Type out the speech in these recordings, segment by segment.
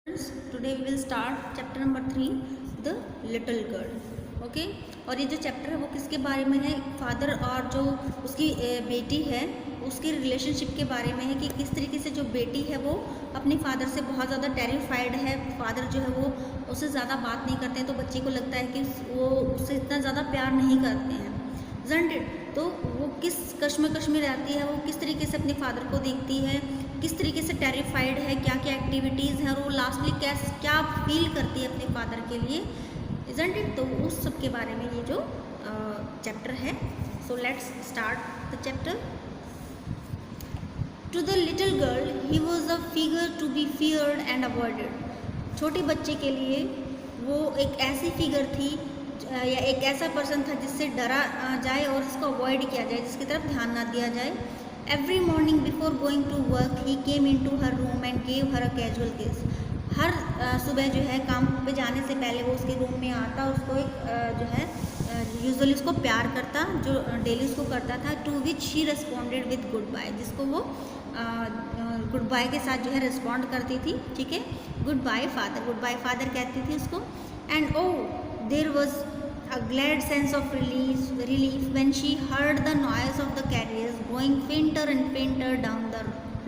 Today we will start chapter number 3 the little girl. Okay, और ये जो chapter है वो किसके बारे में है? फादर और जो उसकी बेटी है उसकी रिलेशनशिप के बारे में है कि किस तरीके से जो बेटी है वो अपने फादर से बहुत ज़्यादा टेरिफाइड है। फादर जो है वो उससे ज़्यादा बात नहीं करते हैं, तो बच्चे को लगता है कि वो उससे इतना ज़्यादा प्यार नहीं करते हैं, isn't it? तो वो किस कश्मकश में रहती है, वो किस तरीके से अपने फादर को देखती है, किस तरीके से टेरिफाइड है, क्या क्या एक्टिविटीज़ हैं, और वो लास्टली क्या फील करती है अपने फादर के लिए, isn't it? तो उस सब के बारे में ये जो चैप्टर है। So let's start the chapter. To the little girl he was a figure to be feared and avoided. छोटे बच्चे के लिए वो एक ऐसी फिगर थी या एक ऐसा पर्सन था जिससे डरा जाए और इसको अवॉइड किया जाए, जिसकी तरफ ध्यान ना दिया जाए। Every morning before going to work he came into her room and gave her a casual kiss. हर सुबह जो है काम पे जाने से पहले वो उसके रूम में आता, उसको एक जो है यूजुअली उसको प्यार करता, जो डेली उसको करता था। To which she responded with goodbye, जिसको वो गुड बाय के साथ जो है रिस्पॉन्ड करती थी। ठीक है, गुड बाय फादर कहती थी उसको। And oh there was a glad sense of relief when she heard the noise of the carriers going fainter and fainter down the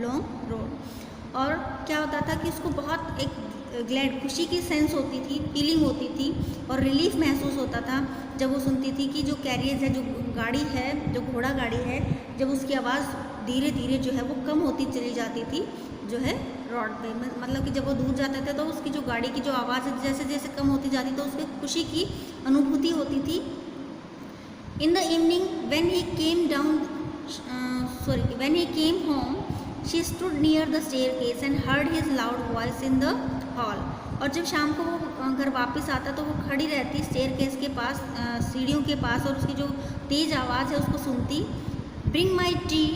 long road। और क्या होता था कि उसको बहुत एक ग्लैड खुशी की सेंस होती थी, फीलिंग होती थी और रिलीफ महसूस होता था जब वो सुनती थी कि जो कैरियर्स है, जो गाड़ी है, जो घोड़ा गाड़ी है, जब उसकी आवाज़ धीरे धीरे जो है वो कम होती चली जाती थी जो है रोड पे। मतलब कि जब वो दूर जाते थे तो उसकी जो गाड़ी की जो आवाज़ जैसे जैसे कम होती जाती तो उसकी खुशी की अनुभूति होती थी। In the evening when he came home she stood near the staircase and heard his loud voice in the hall. और जब शाम को वो घर वापस आता तो वो खड़ी रहती स्टेयरकेस के पास, सीढ़ियों के पास, और उसकी जो तेज़ आवाज़ है उसको सुनती। Bring my tea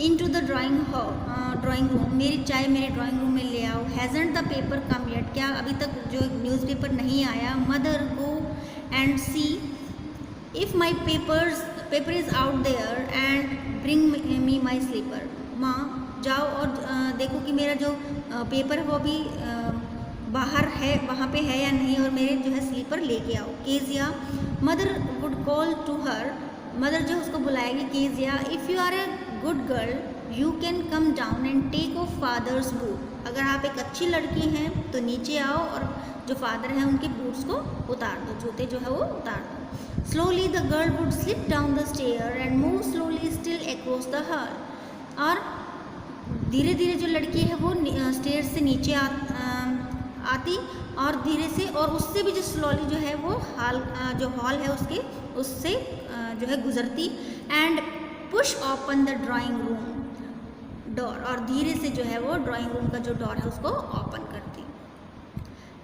into the drawing room, मेरी चाय मेरे ड्राइंग रूम में ले आओ। Hasn't the paper come yet, क्या अभी तक जो न्यूज़पेपर नहीं आया। Mother go and see if my paper is out there and bring me my slipper. माँ जाओ और देखो कि मेरा जो पेपर है वो अभी बाहर है, वहाँ पे है या नहीं, और मेरे जो है स्लीपर लेके आओ। Kezia mother would call to her, mother जो उसको बुलाएगी। Kezia if you are a good girl you can come down and take off father's boot. अगर आप एक अच्छी लड़की हैं तो नीचे आओ और जो फादर हैं उनके बूट्स को उतार दो, जूते जो है वो उतार दो। Slowly the girl would slip down the stair and move slowly still across the hall. और धीरे धीरे जो लड़की है वो स्टेयर से नीचे आती और धीरे से, और उससे भी जो स्लोली जो है वो जो हॉल है उससे जो है गुजरती। And push open the drawing room door, और धीरे से जो है वो ड्राइंग रूम का जो डोर है उसको ओपन करती।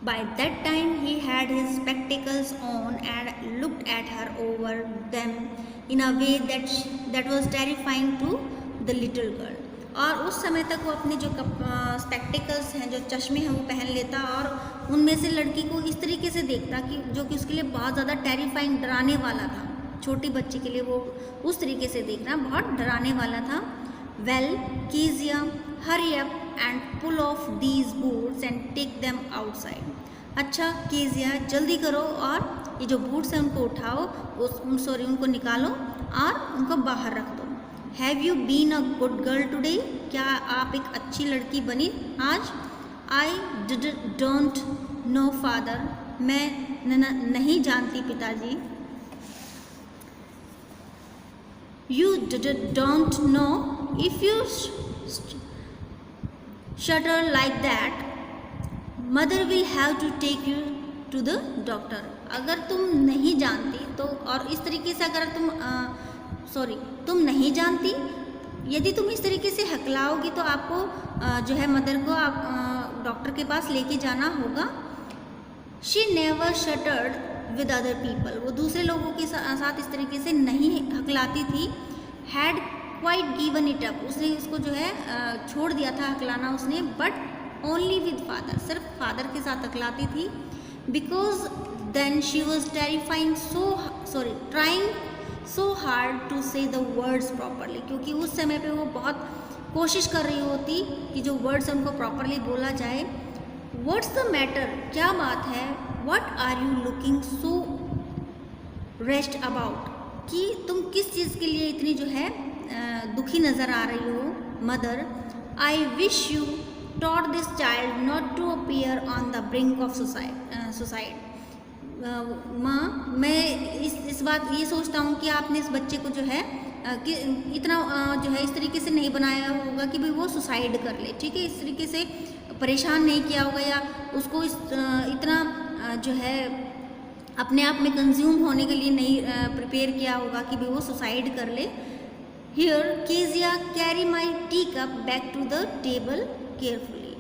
By that time he had his spectacles on and looked at her over them in a way that was terrifying to the little girl। और उस समय तक वो अपने जो स्पेक्टिकल्स हैं, जो चश्मे हैं, वो पहन लेता और उनमें से लड़की को इस तरीके से देखता कि जो कि उसके लिए बहुत ज़्यादा टेरिफाइंग, डराने वाला था। छोटी बच्ची के लिए वो उस तरीके से देखना बहुत डराने वाला था। Well Kezia hurry up and pull off these boots and take them outside. अच्छा कीजिया जल्दी करो और ये जो बूट्स हैं उनको उठाओ, उनको निकालो और उनको बाहर रख दो। Have you been a good girl today, क्या आप एक अच्छी लड़की बनी आज? आई डोंट नो फादर, मैं नहीं जानती पिताजी। You don't know if you shudder like that, mother will have to take you to the doctor। अगर तुम नहीं जानती तो, और इस तरीके से अगर तुम नहीं जानती, यदि तुम इस तरीके से हकलाओगी तो आपको जो है मदर को आप डॉक्टर के पास लेके जाना होगा। She never shuddered with other people, वो दूसरे लोगों के साथ इस तरीके से नहीं हकलाती थी। Had quite given it up, उसने इसको जो है छोड़ दिया था हकलाना उसने। बट ओनली विद फादर, सिर्फ फादर के साथ हकलाती थी। Because then she was trying so hard to say the words properly, क्योंकि उस समय पे वो बहुत कोशिश कर रही होती कि जो वर्ड्स उनको प्रॉपरली बोला जाए। व्हाट्स द मैटर, क्या बात है, what are you looking so rest about, कि तुम किस चीज़ के लिए इतनी जो है दुखी नज़र आ रही हो। Mother, I wish you taught this child not to appear on the brink of suicide. माँ, मैं इस बात ये सोचता हूँ कि आपने इस बच्चे को जो है कि इतना जो है इस तरीके से नहीं बनाया होगा कि भाई वो सुसाइड कर ले, ठीक है, इस तरीके से परेशान नहीं किया होगा या उसको इतना जो है अपने आप में कंज्यूम होने के लिए नहीं प्रिपेयर किया होगा कि भाई वो सुसाइड कर ले। Here Kezia carry my tea cup back to the table carefully.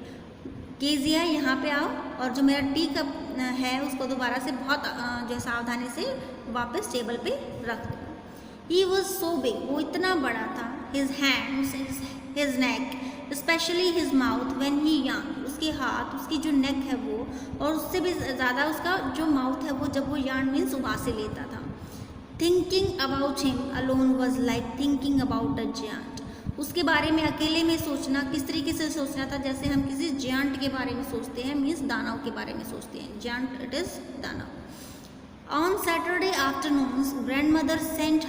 Kezia, यहाँ पे आओ और जो मेरा टी कप है उसको दोबारा से बहुत जो सावधानी से वापस टेबल पे रख दो। He was so big, वो इतना बड़ा था। His hands, his neck, especially his mouth when he yawned, उसके हाथ, उसकी जो नेक है वो, और उससे भी ज़्यादा उसका जो माउथ है वो जब वो यार्न मीन्स उबासे लेता था। Thinking about him alone was like thinking about a giant, उसके बारे में अकेले में सोचना किस तरीके से सोचना था, जैसे हम किसी जियांट के बारे में सोचते हैं, मीन्स दानव के बारे में सोचते हैं। जियांट इट इज़ दानव। On Saturday afternoons grandmother sent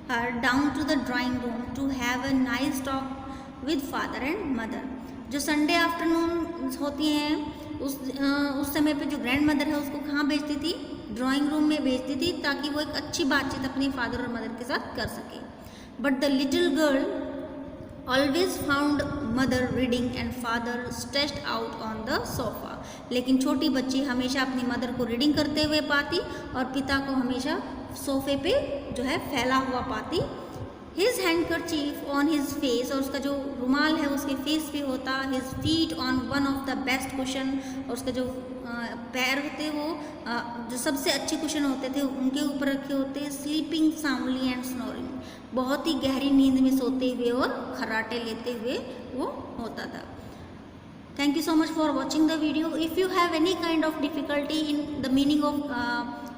her down to the drawing room to have a nice talk with father and mother। जो संडे आफ्टरनून होती हैं उस समय पे जो ग्रैंड मदर है उसको कहाँ भेजती थी, ड्राइंग रूम में भेजती थी, ताकि वो एक अच्छी बातचीत अपने फादर और मदर के साथ कर सके। But the little girl always found mother reading and father stressed out on the sofa. लेकिन छोटी बच्ची हमेशा अपनी मदर को रीडिंग करते हुए पाती और पिता को हमेशा सोफे पे जो है फैला हुआ पाती। His handkerchief on his face, और उसका जो रुमाल है उसके फेस पे होता। His feet on one of the best cushion, और उसका जो पैर होते वो जो सबसे अच्छे कुशन होते थे उनके ऊपर रखे होते। स्लीपिंग साउंडली एंड स्नोरिंग, बहुत ही गहरी नींद में सोते हुए और खर्राटे लेते हुए वो होता था। Thank you so much for watching the video. If you have any kind of difficulty in the meaning of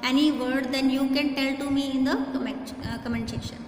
any word, then you can tell to me in the comment section.